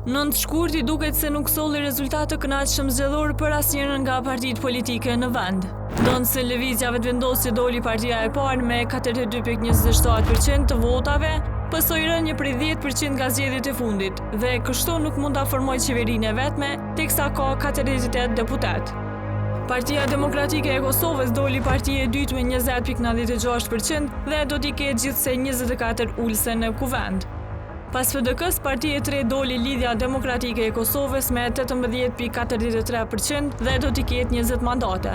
9 shkurti duket se nuk solli rezultate të kënaqshëm zgjedhor për asnjërin nga partitë politike në vend. Ndonse lëvizja vetëvendosje doli partia e parë me 42.27% të votave, pasoi rënje prej 10% nga zgjedhjet e fundit dhe kështu nuk mund ta formojë qeverinë e vetme, teksa ka 48 deputet. Partia Demokratike e Kosovës doli partia e dytë me 20.96% dhe do t'i ketë gjithsej 24 ulëse në kuvend. Pas FDK-s, partia e tretë doli Lidhja Demokratike e Kosovës me 18.43% dhe do t'i ketë 20 mandate.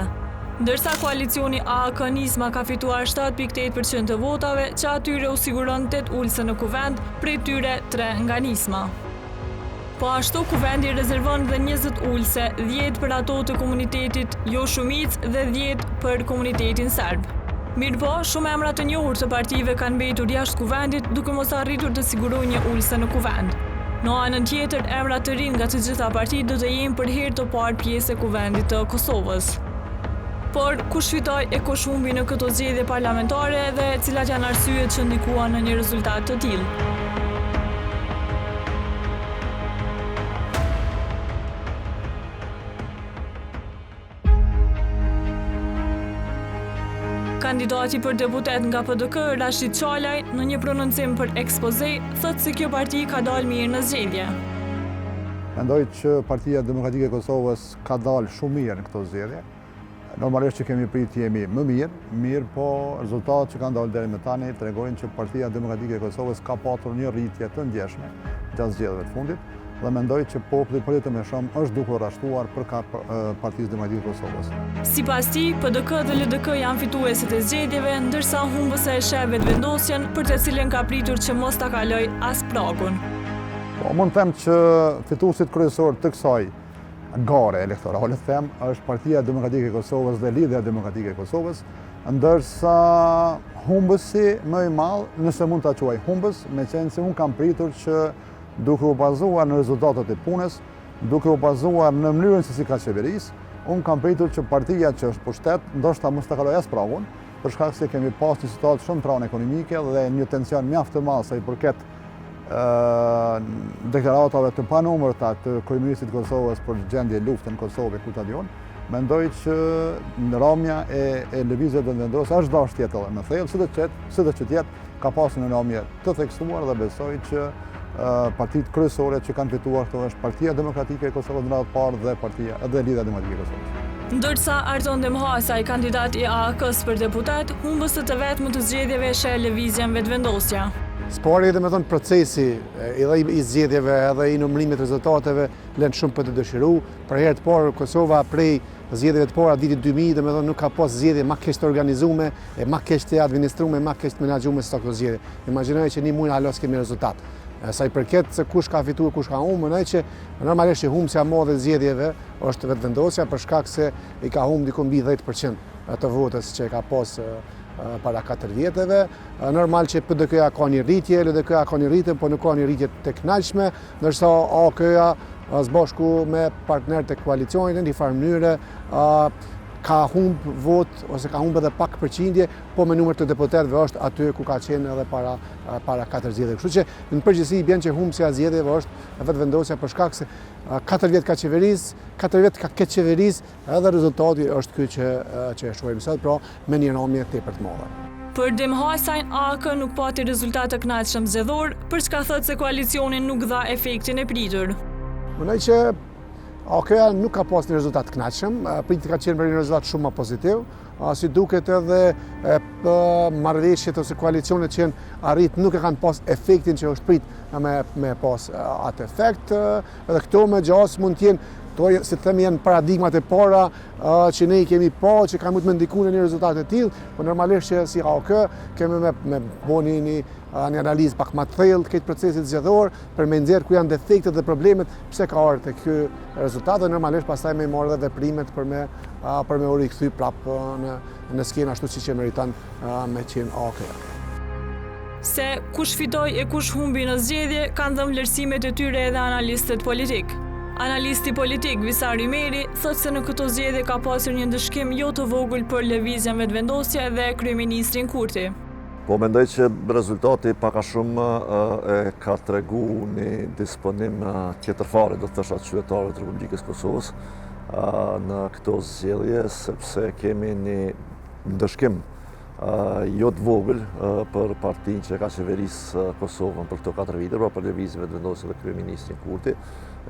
Ndërsa koalicioni AAK-Nisma ka fituar 7.8% të votave, që atyre u siguron 8 ulëse në kuvend, prej tyre 3 nga Nisma. Po ashtu, kuvendi rezervon dhe 20 ulëse, 10 për ato të komunitetit jo shumic dhe 10 për komunitetin serb. Mirë po, shumë emra të njohur të partive kanë mbetur jashtë kuvendit duke mos arritur të sigurojnë një ulëse në kuvend. Në anën tjetër, emra të rinj nga të gjitha partitë do të jenë për herë të parë pjesë e kuvendit të Kosovës. Por kush fitoi e kush humbi në këto zgjedhje parlamentare dhe cilat janë arsyet që ndikuan në një rezultat të tillë? Kandidati për deputet nga PDK, Rashid Qalaj, në një prononcim për ekspoze, thotë se kjo parti ka dalë mirë në zgjedhje. Mendoj që Partia Demokratike e Kosovës ka dalë shumë mirë në këto zgjedhje. Normalisht që kemi prit jemi më mirë, po rezultatet që kanë dalë deri më tani tregojnë që Partia Demokratike e Kosovës ka patur një rritje të ndjeshme gjatë zgjedhjeve të fundit dhe mendoj që populli për më shumë është duke rashtuar për Partisë Demokratike e Kosovës. Sipas tij, PDK dhe LDK janë fituesit e zgjedhjeve, ndërsa humbëse e sheh vetëvendosjen për të cilën ka pritur që mos ta kaloj as pragun. Po mund të them që fituesit kryesor të kësaj gare elektorale është Partia Demokratike e Kosovës dhe Lidhja Demokratike e Kosovës, ndërsa humbësi më i madh, nëse mund ta quaj humbës, meqense unë kam pritur që duke u bazuar në rezultatet e punës, duke u bazuar në mënyrën se si ka qeverisë, unë kam pritur që partia që është pushtet, ndoshta mos ta kalojë as pragun, për shkak se kemi pas një situatë shumë traun ekonomike dhe një tension mjaft të madh sa i përket deklaratave të panumërta të kryeministit të Kosovës për gjendje luftë në Kosovë ku ta diun. Mendoj që rrëmja e lëvizjes vendosur është dashur tjetër në thellë, sido që tjetë ka pasur një rrëmje të theksuar dhe besoj që partitë kryesore që kanë fituar këto është Partia Demokratike e Kosovës në radhë të parë dhe Lidhja Demokratike e Kosovës. Ndërsa Arton Demhasaj, kandidat i AAK-s për deputet, humbës të vetëm të zgjedhjeve sheh lëvizjen vetëvendosja. Spori dhe me thonë procesi edhe i zgjedhjeve edhe i numërimit rezultateve lënë shumë për të dëshiru. Për herë të parë Kosova prej zgjedhjeve të para vitit 2000 dhe me thonë nuk ka pas zgjedhje ma keq të organizume, ma keq të administrume, ma keq të menaxhume se këto zgjedhje. Imagjinoj që një muaj halos kemi rezultat. Sa i përket se kush ka fituar, kush ka humbur, mendoj që normalisht humbja e madhe e zgjedhjeve është vetëvendosja për shkak se i ka humbur diku mbi 10% të votës që ka pas para 4 vjeteve. Normal që PDK-ja ka një rritje, LDK-ja ka një rritje, po nuk ka një rritje të kënaqshme, ndërsa AK-ja së bashku me partnerët e koalicionit në një farë mënyre ka humb vot ose ka humb edhe pak përqindje, po me numër të deputetëve është aty ku ka qenë edhe para 4 zgjedhjeve. Kështu që në përgjithësi bën që humbja e zgjedhjeve është vetëvendosja për shkak se 4 vjet ka qeverisë, 4 vjet ka këtë qeverisë, edhe rezultati është ky që e shohim sot, pra me një rrëmje tepër të madhe. Për Demhasajn, AAK nuk pati rezultat të kënaqshëm zgjedhor, për çka thotë se koalicioni nuk dha efektin e pritur. Mendoj që AK-ja nuk ka pas një rezultat të kënaqshëm, pritet ka qenë për një rezultat shumë më pozitiv, si duket edhe marrëveshjet ose koalicionet që arrit nuk e kanë pas efektin që është prit me pas atë efekt, edhe këto me gjas mund t'jenë, si të themi, janë paradigmat e para që ne i kemi pa, që kanë mund të ndiku në një rezultat të tillë, por normalisht që si AAK kemi me bëni një analizë pak më të thellë këtë procesit zgjedhor për me nxjerr ku janë defektet dhe problemet, pse ka ardhur te ky rezultat dhe normalisht pastaj me marrë edhe veprimet për me u rikthy prapë në skenë ashtu siç e meriton me qenë AAK-ja. Se kush fitoi e kush humbi në zgjedhje kanë dhënë vlerësimet e tyre edhe analistët politik. Analisti politik Visar Ymeri thotë se në këto zgjedhje ka pasur një ndëshkim jo të vogël për lëvizjen vetëvendosje dhe kryeministrin Kurti. Po mendoj që rezultati paka shumë e ka tregu një disponim tjetërfare, do të thosha të qytetarëve të Republikës Kosovës në këto zgjedhje, sepse kemi një ndëshkim jo të vogël për partinë që ka qeverisë Kosovën për këto 4 vite, pra për lëvizjen e vendosur dhe kryeministrin Kurti.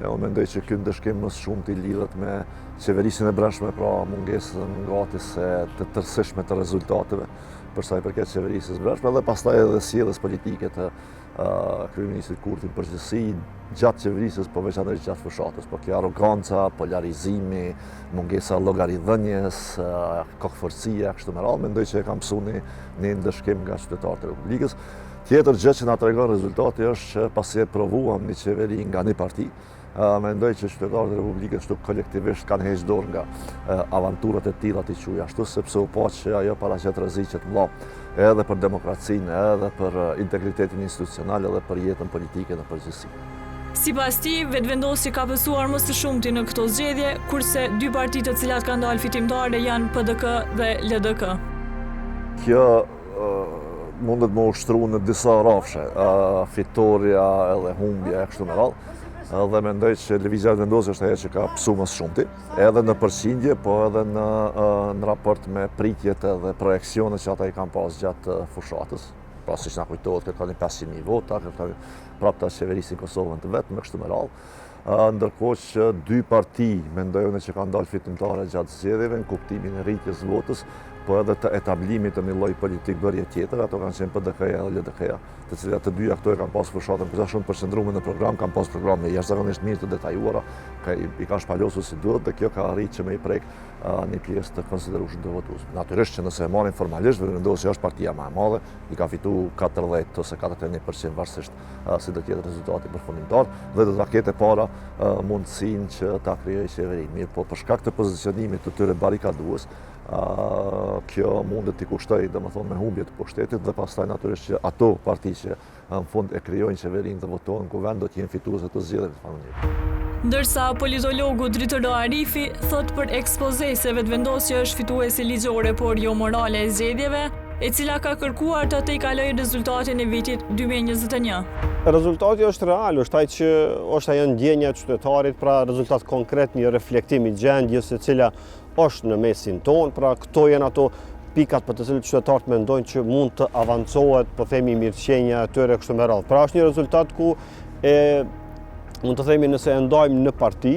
Unë mendoj që ky ndëshkim më shumë të lidhet me qeverisjen e brendshme, pra mungesën ngatise të tërësishme të rezultateve për sa i përket qeverisjes brendshme dhe pastaj edhe sjelljes politike të kryeministrit Kurti në përgjithësi gjatë qeverisjes, po veçanërisht gjatë fushatës, po kjo arroganca, polarizimi, mungesa llogaridhënies, kokëforcia kështu me radhë, mendoj që e kam mësuar një ndëshkim nga qytetarët e Republikës. Tjetër gjë që na tregon rezultati është që pasi e provuam një qeveri nga një parti, mendoj që qytetarët e Republikës këtu kolektivisht kanë hequr dorë nga avanturat e tilla të quaj ashtu, sepse u pa që ajo paraqet rreziqe të mëdha edhe për demokracinë, edhe për integritetin institucional, edhe për jetën politike në përgjithësi. Sipas tij, vetvendosja ka pësuar më së shumti në këto zgjedhje, kurse 2 partitë të cilat kanë dalë fitimtare janë PDK dhe LDK. Kjo mundet më ushtru në disa rrafshe, fitoria edhe humbja e kështu me radhë. Dhe mendoj që lëvizja e vendosjes është ajo që ka pësu më shumë, edhe në përqindje, po edhe në raport me pritjet edhe projekcionet që ata i kanë pas gjatë fushatës. Pra siç na kujtohet, ka një 500.000 vota, ka prapta qeverisin Kosovën të vetë me kështu me radhë. Ndërkohë që 2 parti mendojnë që kanë dalë fitimtare gjatë zgjedhjeve në kuptimin e rritjes votës, po edhe të etablimit të një lloji politik bërje tjetër, ato kanë qenë PDK-ja dhe LDK-ja, të cilat të dyja këto e kanë pas fushatën shumë përqendruar në program, kanë pas programe jashtëzakonisht mirë të detajuara, i kanë shpalosur si duhet dhe kjo ka arritur që me i prek një pjesë të konsiderueshme të votuesve. Natyrisht që nëse e marrin formalisht, vendosja është partia më e madhe, i ka fituar 40 ose 41% varësisht si do të jetë rezultati përfundimtar dhe do ta ketë para mundësinë që ta krijojë qeverinë. Mirë, po për shkak të pozicionimit të tyre barikadues, kjo mundet t'i kushtoj domethënë me humbje të pushtetit dhe pastaj natyrisht që ato parti që në fund e krijojnë qeverinë dhe votojnë në kuvend do të jenë fituese të zgjedhjeve të familjes. Ndërsa politologu Dritëro Arifi thot për ekspoze se vetvendosja është fituese ligjore por jo morale e zgjedhjeve, e cila ka kërkuar të i kalojë rezultatin e vitit 2021. Rezultati është real, është ai që është ajo ndjenja e qytetarit, pra rezultat konkret, një reflektim i gjendjes e cila është në mesin tonë, pra këto janë ato pikat për të cilët qytetarët mendojnë që mund të avancohet, po themi mirëqenia e tyre kështu me radhë. Pra është një rezultat ku mund të themi nëse e ndajmë në parti,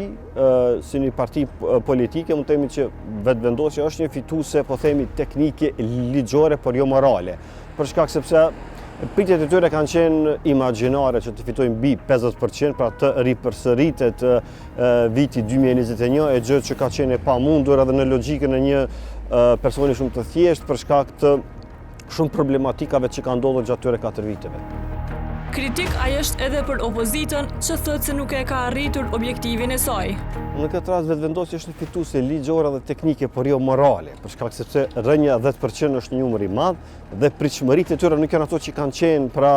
si një parti politike, mund të themi që vetvendosja është një fituese, po themi teknike, ligjore, por jo morale. Për shkak sepse pritjet e tyre kanë qenë imagjinare që të fitojnë mbi 50%, pra të ripërsëritet viti 2021, e gjë që ka qenë e pamundur edhe në logjikën e një personi shumë të thjeshtë për shkak të shumë problematikave që kanë ndodhur gjatë këtyre 4 viteve. Kritik ai është edhe për opozitën që thotë se nuk e ka arritur objektivin e saj. Në këtë rast vetvendosja është një fituese ligjore dhe teknike, por jo morale, për shkak sepse rënja 10% është një numër i madh dhe pritshmëritë e tyre nuk janë ato që kanë qenë pra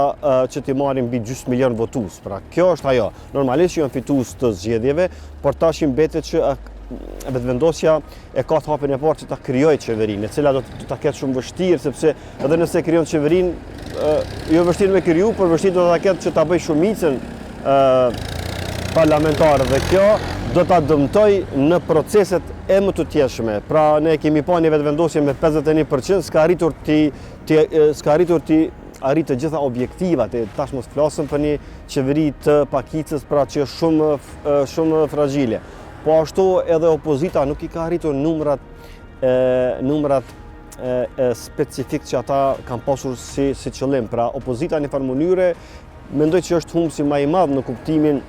që t'i marrin mbi gjysmë milion votues. Pra kjo është ajo. Normalisht që janë fitues të zgjedhjeve, por tash i mbetet që vetvendosja e ka të hapin e parë që ta krijojë qeverinë, e cila do ta ketë shumë vështirë, sepse edhe nëse krijon qeverinë, jo vështirë me kriju, por vështirë do ta ketë që ta bëjë shumicën parlamentare dhe kjo do ta dëmtoj në proceset e më të tjeshme. Pra ne kemi pa një vetvendosje me 51%, s'ka arritur ti arritë të gjitha objektivat, e tash mos flasëm për një qeveri të pakicës, pra që është shumë fragile. Po ashtu edhe opozita nuk i ka arritur numrat specifik që ata kanë pasur si qëllim. Pra opozita në një farë mënyre mendoj që është humbsi më i madh në kuptimin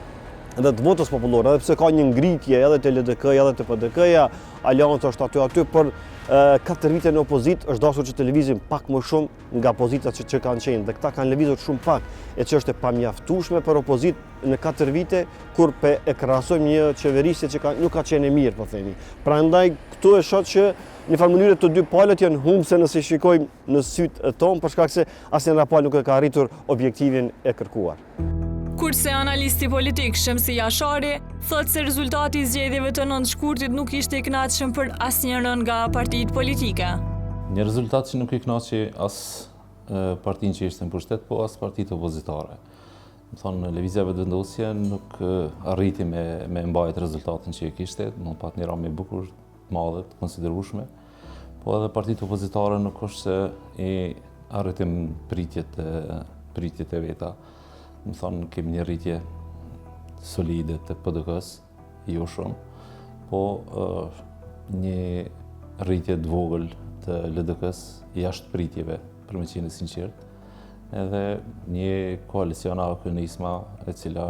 edhe të votës popullore, edhe pse ka një ngritje edhe të LDK-ja edhe të PDK-ja, alianca është aty, por 4 vite në opozit është dashur që të lëvizin pak më shumë nga pozitat që kanë qenë, dhe këta kanë lëvizur shumë pak, e që është e pamjaftueshme për opozit në 4 vite, kur e krahasojmë një qeverisje që nuk ka qenë e mirë, po themi. Prandaj këtu e shoh që në farë mënyrë të dy palët janë humbse nëse shikojmë në sytë tonë, për shkak se asnjë nga palët nuk e ka arritur objektivin e kërkuar. Kurse analisti politik Shemsi Jashari thotë se rezultati i zgjedhjeve të 9 shkurtit nuk ishte i kënaqshëm për asnjërin nga partitë politike. Një rezultat që nuk i kënaqi as partinë që ishte në pushtet, po as partitë opozitare. Më thonë, Lëvizja Vetëvendosje nuk arriti me mbajt rezultatin që e kishte, në pat një ramë i bukur, të madhe, të konsiderueshme, po edhe partitë opozitare nuk është se i arritim pritjet e veta. Më thonë, kemi një rritje solide të PDK-s, jo shumë, po një rritje të vogël të LDK-s jashtë pritjeve, për me qenë sinqert, edhe një koalicion AKN-isma e cila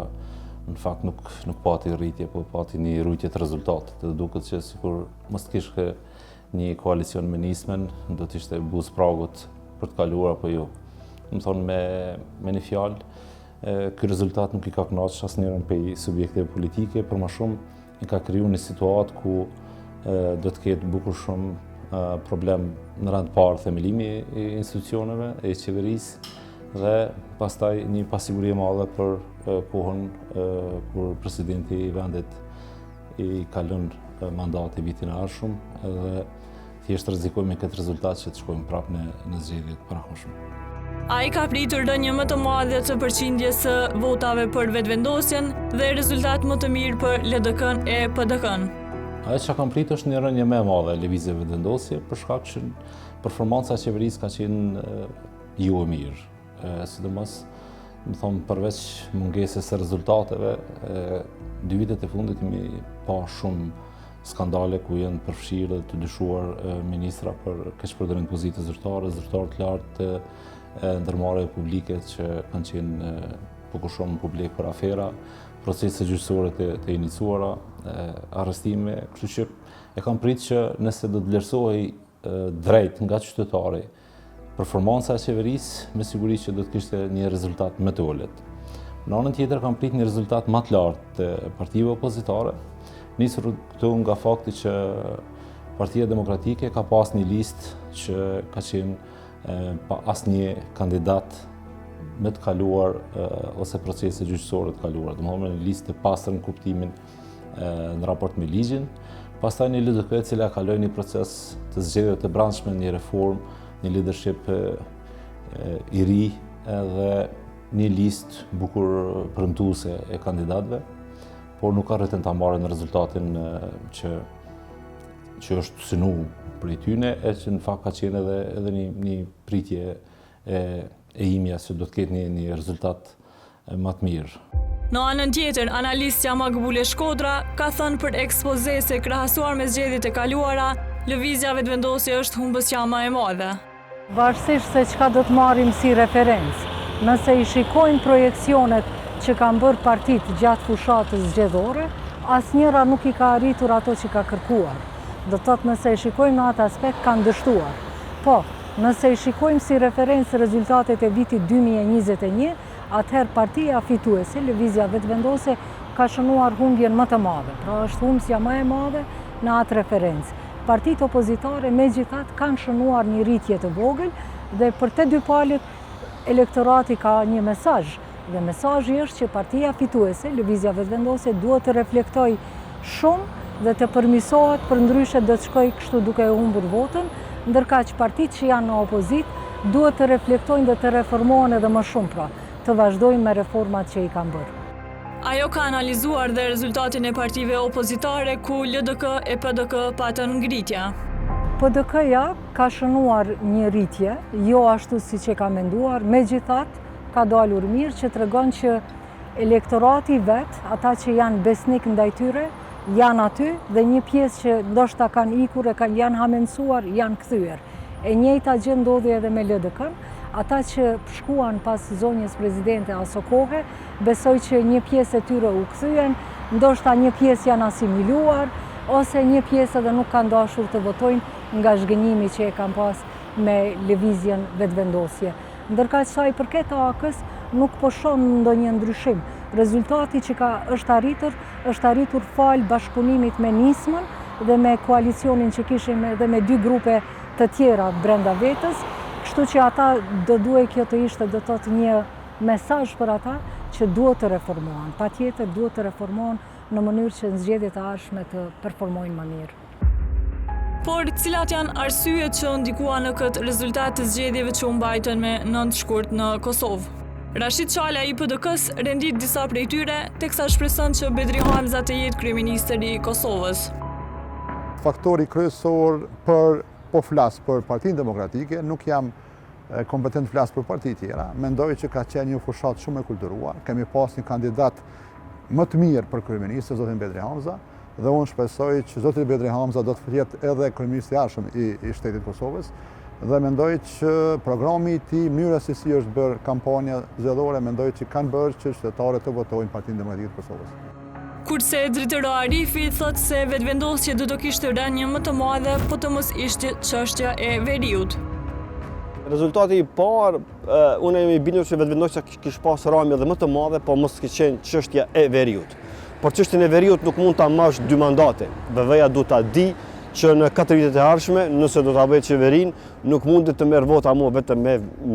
në fakt nuk pati rritje, po pati një rritje të rezultatit. Dhe duket që sikur mos të kishte një koalicion me nismen, do të ishte buz pragut për të kaluar apo jo. Më thonë me një fjalë, ky rezultat nuk i ka kënaqur asnjërin prej subjekteve politike, për më shumë i ka kriju një situatë ku do të ketë bukur shumë problem në rand parë themelimi i institucioneve, e qeverisë, dhe pastaj një pasiguri e madhe për kohën kur presidenti i vendit i ka lënë mandati vitin e ardhshëm, dhe thjesht rrezikojmë këtë rezultat që të shkojmë prapë në zgjedhjet parakohshme. Ai ka pritur rënje më të madhe të përqindjes së votave për vetëvendosjen dhe rezultat më të mirë për LDK-n e PDK-n. Ajo që kam pritur është një rënje më e madhe e Lëvizjes Vetëvendosje, për shkak që performanca e qeverisë ka qenë jo e mirë. Sidomos, më thonë, përveç mungesës së rezultateve, 2 vitet e fundit kemi pa shumë skandale ku janë përfshirë dhe të dyshuar ministra për keqpërdorim pozite zyrtare të lartë të ndërmarrjeve publike që kanë qenë bukur shumë publik për afera, procese gjyqësore të iniciuara, arrestime, kështu që e kam pritur që nëse do të vlerësohej drejt nga qytetari performanca e qeverisë, me siguri që do të kishte një rezultat më të ulët. Në anën tjetër kam pritur një rezultat më të lartë të partive opozitare, nisur këtu nga fakti që Partia Demokratike ka pas një listë që ka qenë pa asnjë kandidat me të kaluar ose procese gjyqësore të kaluara, domethënë një listë të pastër në kuptimin në raport me ligjin, pastaj një LDK e cila kaloi një proces të zgjedhjeve të brendshme, një reformë, një leadership i ri edhe një listë bukur premtuese e kandidatëve, por nuk arritën ta marrën rezultatin që është synu prej tyne, e që në fakt ka qenë edhe një pritje e imja që do të ketë një rezultat më të mirë. Në anën tjetër, analistja Magbule Shkodra ka thënë për ekspoze se krahasuar me zgjedhjet e kaluara, Lëvizja Vetëvendosje është humbësja më e madhe. Varësisht se çka do të marrim si referencë, nëse i shikojmë projekcionet që kanë bërë partitë gjatë fushatës zgjedhore, asnjëra nuk i ka arritur ato që ka kërkuar. Do të thotë nëse i shikojmë në atë aspekt kanë dështuar. Po, nëse i shikojmë si referencë rezultatet e vitit 2021, atëherë partia fituese, Lëvizja Vetëvendosje, ka shënuar humbjen më të madhe. Pra është humbësja më e madhe në atë referencë. Partitë opozitare megjithatë kanë shënuar një rritje të vogël dhe për të dy palët elektorati ka një mesazh. Dhe mesazhi është që partia fituese, Lëvizja Vetëvendosje, duhet të reflektojë shumë dhe të përmirësohet, përndryshe do të shkojë kështu duke e humbur votën, ndërkaq partitë që janë në opozit duhet të reflektojnë dhe të reformohen edhe më shumë, pra, të vazhdojnë me reformat që i kanë bërë. Ajo ka analizuar dhe rezultatin e partive opozitare ku LDK e PDK patën ngritja. PDK-ja ka shënuar një rritje, jo ashtu siç e ka menduar, megjithatë ka dalur mirë që tregon që elektorati vet, ata që janë besnik ndaj tyre, janë aty dhe një pjesë që ndoshta kanë ikur e janë hamendsuar, janë kthyer. E njëjta gjë ndodhi edhe me LDK-n. Ata që shkuan pas zonjës presidente aso kohë, besoj që një pjesë e tyre u kthyen, ndoshta një pjesë janë asimiluar, ose një pjesë edhe nuk kanë dashur të votojnë nga zhgënjimi që e kanë pas me Lëvizjen Vetëvendosje. Ndërkaq sa i përket AK-s, nuk po shoh ndonjë ndryshim. Rezultati që është arritur fal bashkëpunimit me nismën dhe me koalicionin që kishim edhe me 2 grupe të tjera brenda vetës. Kështu që ata do duhej kjo të ishte do të thotë një mesazh për ata që duhet të reformohen. Patjetër duhet të reformohen në mënyrë që në zgjedhjet e ardhshme të performojnë më mirë. Por cilat janë arsyet që ndikua në këtë rezultat të zgjedhjeve që u mbajtën me 9 shkurt në Kosovë? Rashid Qala i PD-s rendit disa prej tyre, teksa shpreson që Bedri Hamza të jetë kryeministri i Kosovës. Faktori kryesor po flas për Partinë Demokratike, nuk jam kompetent flas për parti tjera. Mendoj që ka qenë një fushat shumë e kulturuar. Kemi pas një kandidat më të mirë për kryeministër, zotin Bedri Hamza, dhe unë shpresoj që zoti Bedri Hamza do të jetë edhe kryeministri i jashtëm i shtetit Kosovës. Dhe mendoj që programi i tij, mënyra se si është bërë kampanja zgjedhore, mendoj që kanë bërë që qytetarët të votojnë Partinë Demokratike të Kosovës. Kurse Dritëro Arifi thotë se vetëvendosja do të kishte rënje më të madhe, po të mos ishte çështja e veriut. Rezultati i parë, unë jam i bindur që vetëvendosja kishte pas rënje edhe më të madhe, po mos kishte qenë çështja e veriut. Por çështjen e veriut nuk mund ta marrësh 2 mandate. BV-ja duhet ta di që në 4 vitet e ardhshme, nëse do ta bëjë qeverinë, nuk mundet të merr vota mua vetëm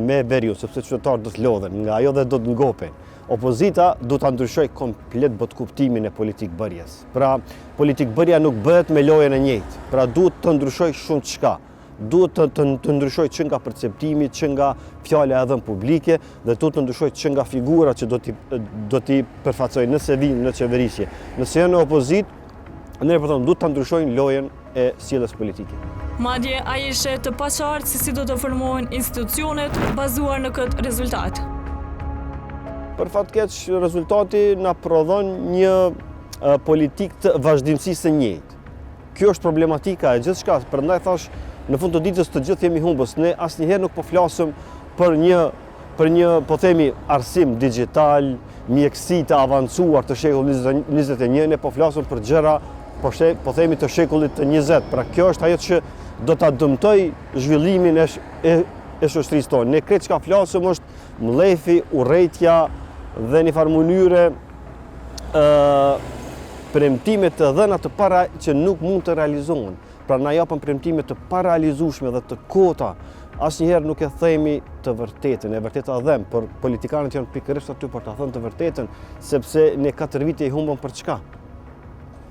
me veriut, sepse qytetarët do të lodhen nga ajo dhe do të ngopen. Opozita do ta ndryshojë komplet botkuptimin e politikbërjes. Pra, politikbërja nuk bëhet me lojën e njëjtë. Pra, duhet të ndryshojë shumë çka. Duhet të ndryshojë që nga perceptimi, që nga fjala e dhënë publike, dhe duhet të ndryshojë që nga figura që do t'i përfaqësojnë nëse vinë në qeverisje. Nëse janë në opozitë, ne po them duhet ta ndryshojnë lojën e sjelljes politike. Madje ai ishte të paqartë se si do të formohen institucionet bazuar në këtë rezultat. Për fat keq, rezultati na prodhon një politikë të vazhdimësisë së njëjtë. Kjo është problematika e gjithçka, prandaj thash në fund të ditës të gjithë jemi humbës. Ne asnjëherë nuk po flasim për një po themi arsim digjital, mjekësi të avancuar të shekullit 21, ne po flasim për gjëra po themi të shekullit të 20. Pra kjo është ajo që do ta dëmtoj zhvillimin e shoqërisë tonë. Ne kretë çka flasim është mlefi, urrejtja dhe një farë mënyre premtime të dhëna të para që nuk mund të realizohen. Pra na japën premtime të parealizueshme dhe të kota. Asnjëherë nuk e themi të vërtetën, e vërteta dhem, por politikanët janë pikërisht aty për ta thënë të vërtetën, sepse ne 4 vite i humbëm për çka?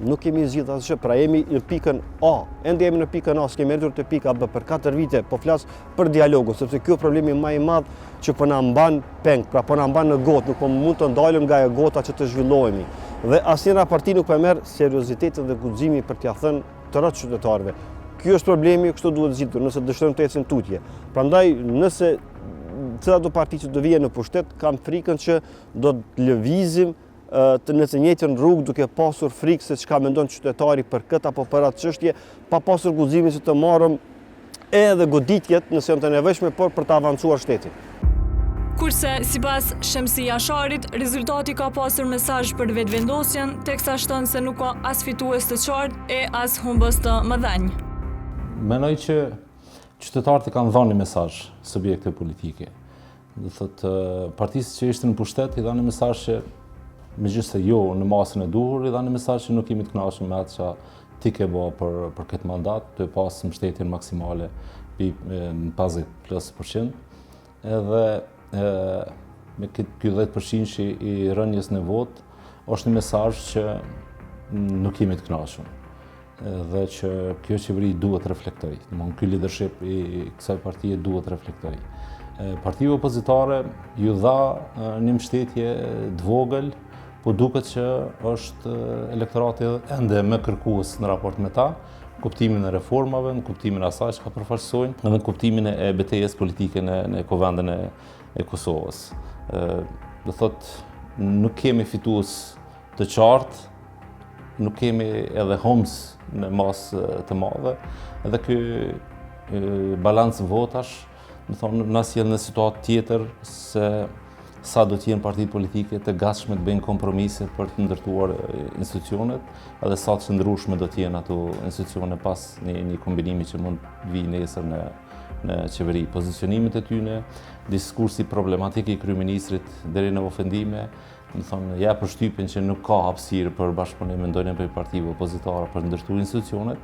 Nuk kemi zgjidhur asgjë, pra jemi në pikën A. Ende jemi në pikën A, s'kemi ardhur te pika B për 4 vite, po flas për dialogun, sepse ky problemi më i madh që po na mban peng, pra po na mban në gotë, nuk po mund të ndalem nga ajo gota që të zhvillohemi. Dhe asnjëra parti nuk po merr seriozitetin dhe guximin për t'ia thënë të rreth qytetarëve. Ky është problemi, kështu duhet zgjidhur nëse dëshirojmë të ecim tutje. Prandaj nëse cila do parti që do vijë në pushtet, kam frikën që do të lëvizim në të njëjtën rrugë duke pasur frikë se çka mendon qytetari për këtë apo për atë çështje, pa pasur guximin që të marrëm edhe goditjet nëse janë të nevojshme, por për të avancuar shtetin. Kurse, sipas Shemsi Jasharit, rezultati ka pasur mesazh për vetëvendosjen, teksa shton se nuk ka as fitues të qartë e as humbës të mëdhenj. Mendoj që qytetarët kanë dhënë një mesazh subjekte politike. Do thotë partisë që ishte në pushtet i dhanë një mesazh që megjithëse jo në masën e duhur, i dhanë një mesazh që nuk jemi të kënaqur me atë që ti ke bërë për këtë mandat, të pas mbështetjen maksimale në 50+%, edhe me ky 10% i rënjes në votë është një mesazh që nuk jemi të kënaqur. Dhe që kjo qeveri duhet reflektoj. Domthonë ky leadership i kësaj partie duhet reflektoj. Partive opozitare ju dha një mbështetje të vogël, po duket që është elektorati ende më kërkues në raport me ta, kuptimin e reformave, në kuptimin e asaj që ka përfaqësojnë, dhe në kuptimin e betejës politike në Kuvendin e Kosovës. Do thotë nuk kemi fitues të qartë, nuk kemi edhe humbës në masë të madhe, edhe ky balancë votash, do thonë na sjell në situatë tjetër se sa do të jenë partitë politike të gatshme të bëjnë kompromise për të ndërtuar institucionet, edhe sa të ndryshme do të jenë ato institucione pas një kombinimi që mund të vijë nesër në qeveri. Pozicionimet e tyre, diskursi problematik i kryeministrit deri në ofendime, do thonë ja përshtypjen që nuk ka hapësirë për bashkëpunim ndonjë prej partive opozitare për të ndërtuar institucionet.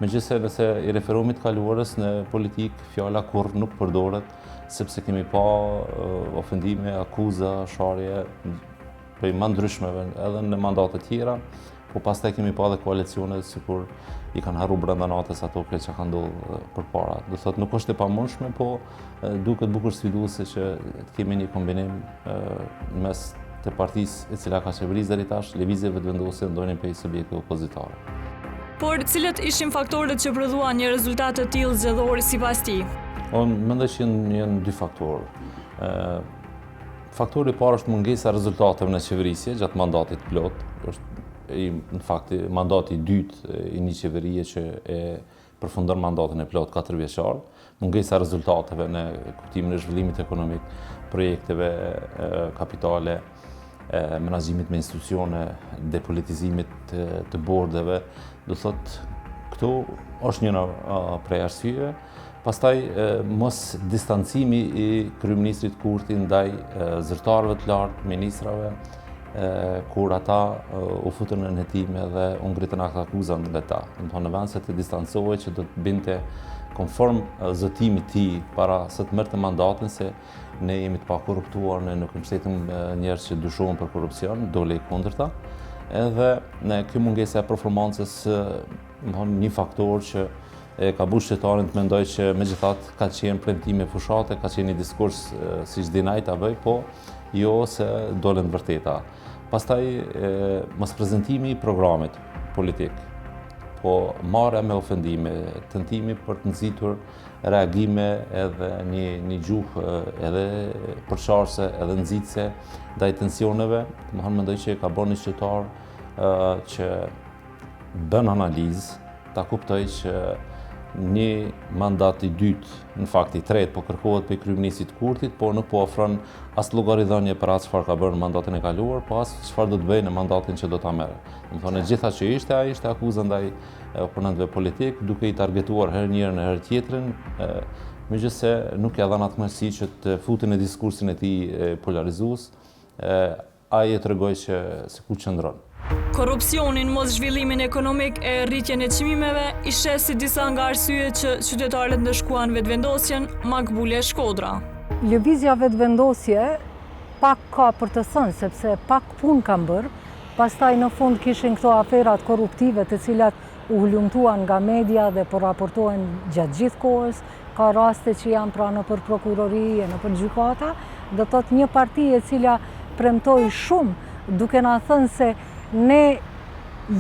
Megjithëse nëse i referohemi të kaluarës në politikë, fjala kurrë nuk përdoret, sepse kemi pa ofendime, akuza, sharje prej më ndryshmeve edhe në mandate tjera, po pastaj kemi pa dhe koalicione sikur i kanë harru brenda natës ato që kanë ndodhur përpara. Do thotë nuk është e pamundshme, po duket bukur sfiduese që të kemi një kombinim mes të partisë e cila ka qeverisë deri tash, lëvizjeve vetëvendosje ndonjë prej subjekteve opozitare. Por cilët ishin faktorët që prodhuan një rezultat të tillë zgjedhor sipas tij? Unë mendoj që janë dy faktorë. Faktori i parë është mungesa e rezultateve në qeverisje gjatë mandatit plot. Është në fakt mandati i dytë i një qeverie që e përfundon mandatin e plot 4 vjeçar. Mungesa e rezultateve në kuptimin e zhvillimit ekonomik, projekteve, kapitale, menaxhimit me institucione, depolitizimit të bordeve. Do thotë këtu është njëra prej arsyeve. Pastaj mos distancimi i kryeministrit Kurti ndaj zyrtarëve të lartë, ministrave, kur ata u futën në hetime dhe u ngritën akuzat ndaj ta. Në vend se të distancohej që do të binte konform zotimit të tij para se të merrte mandatin se ne jemi të pakorruptuar, ne nuk mbështetim njerëz që dyshohen për korrupsion, dole i kundërta. Edhe në kjo mungesë e performancës një faktor që ka bu shtetarin të mendoj që megjithatë ka qenë premtime fushate, ka qenë një diskurs siç dinaj ta bëj, po jo se dolen të vërteta. Pastaj mos prezantimi i programit politik, po marrja me ofendime, tentimi për të nxitur reagime edhe një gjuhë edhe përçarëse, edhe nxitse ndaj tensioneve. Mendoj që ka bërë një qytetar që bën analizë, ta kuptoj që një mandat i dytë, në fakt i tretë, po kërkohet për kryeministit Kurtit, por nuk po ofron as llogaridhënie për atë çfarë ka bërë në mandatin e kaluar, po as çfarë do të bëjë në mandatin që do ta merrë. Domethënë gjitha që ishte akuzë ndaj oponentëve politik, duke i targetuar herë njërin e herë tjetrin, megjithëse nuk ja dhan atë mundësi që të futen në diskursin e tij polarizues, ai e tregoi që se ku qëndron. Korrupsionin, mos zhvillimin ekonomik e rritjen e çmimeve i sheh si disa nga arsyet që qytetarët ndëshkuan vetëvendosjen Makbule Shkodra. Lëvizja vetëvendosje pak ka për të thënë, sepse pak punë kanë bërë, pastaj në fund kishin këto aferat korruptive të cilat u hulumtuan nga media dhe po raportohen gjatë gjithë kohës, ka raste që janë pra nëpër prokurori e nëpër gjykata, do thotë një parti e cila premtoi shumë duke na thënë se ne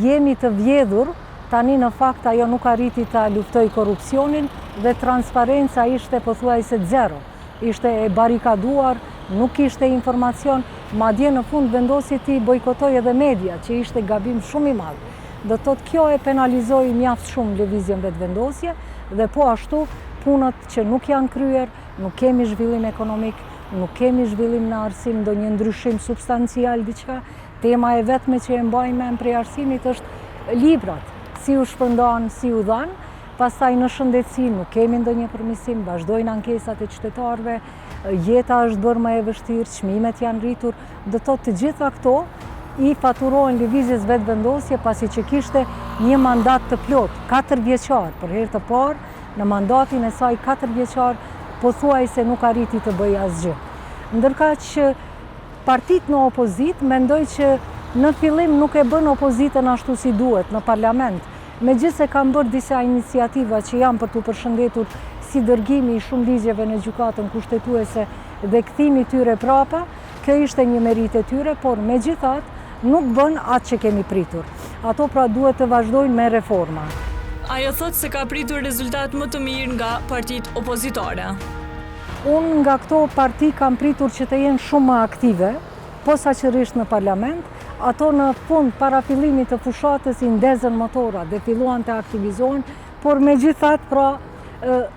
jemi të vjedhur, tani në fakt ajo nuk arriti ta luftoj korrupsionin dhe transparenca ishte pothuajse zero. Ishte e barikaduar, nuk ishte informacion, madje në fund vendosi ti bojkotoi edhe media, që ishte gabim shumë i madh. Do thotë kjo e penalizoi mjaft shumë lëvizjen vetëvendosje dhe po ashtu punët që nuk janë kryer, nuk kemi zhvillim ekonomik, nuk kemi zhvillim në arsim, ndonjë ndryshim substancial diçka. Tema e vetme që e mbajmë në prej arsimit është librat, si u shpërndan, si u dhan, pastaj në shëndetësi nuk kemi ndonjë përmirësim, vazhdojnë ankesat e qytetarëve, jeta është bërë më e vështirë, çmimet janë rritur, do thotë të gjitha këto i faturohen lëvizjes vetëvendosje pasi që kishte një mandat të plot, 4 vjeçar, për herë të parë në mandatin e saj 4 vjeçar, pothuajse nuk arriti të bëjë asgjë. Ndërkaq që partit në opozit mendoj që në fillim nuk e bën opozitën ashtu si duhet në parlament, megjithëse kanë bërë disa iniciativa që janë për të përshëndetur si dërgimi i shumë ligjeve në gjykatën kushtetuese dhe kthimi tyre prapa, kjo ishte një merit e tyre, por megjithatë nuk bën atë që kemi pritur. Ato pra duhet të vazhdojnë me reforma. Ajo thotë se ka pritur rezultat më të mirë nga partitë opozitare. Unë nga këto parti kam pritur që të jenë shumë më aktive, posaçërisht në parlament, ato në fund para fillimit të fushatës i ndezën motora dhe filluan të aktivizohen, por megjithatë pra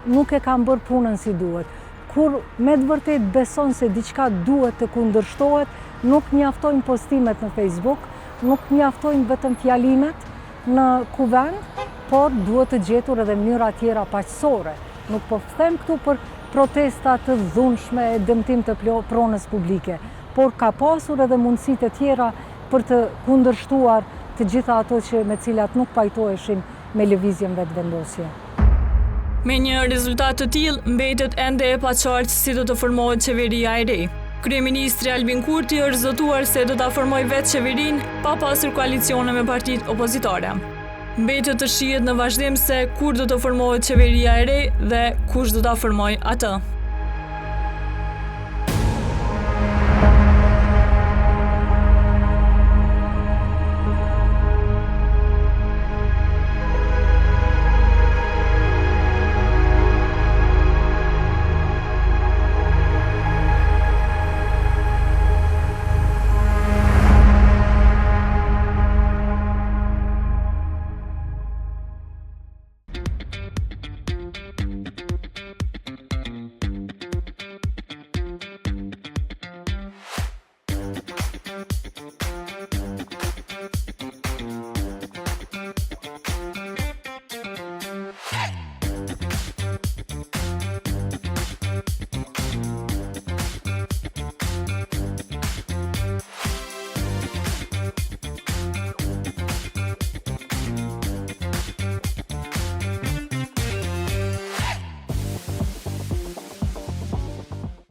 nuk e kanë bërë punën si duhet. Kur me të vërtet beson se diçka duhet të kundërshtohet, nuk mjaftojnë postimet në Facebook, nuk mjaftojnë vetëm fjalimet në kuvend, por duhet të gjetur edhe mënyra tjera paqësore. Nuk po them këtu për protesta të dhunshme e dëmtim të pronës publike, por ka pasur edhe mundësitë e tjera për të kundërshtuar të gjitha ato që me cilat nuk pajtoheshin me lëvizjen vetëvendosje. Me një rezultat të tillë, mbetet ende e paqartë si do të formohet qeveria e re. Kryeministri Albin Kurti është zotuar se do ta formojë vetë qeverinë pa pasur koalicione me partitë opozitore. Mbetet të shihet në vazhdim se kur do të formohet qeveria e re dhe kush do ta formojë atë.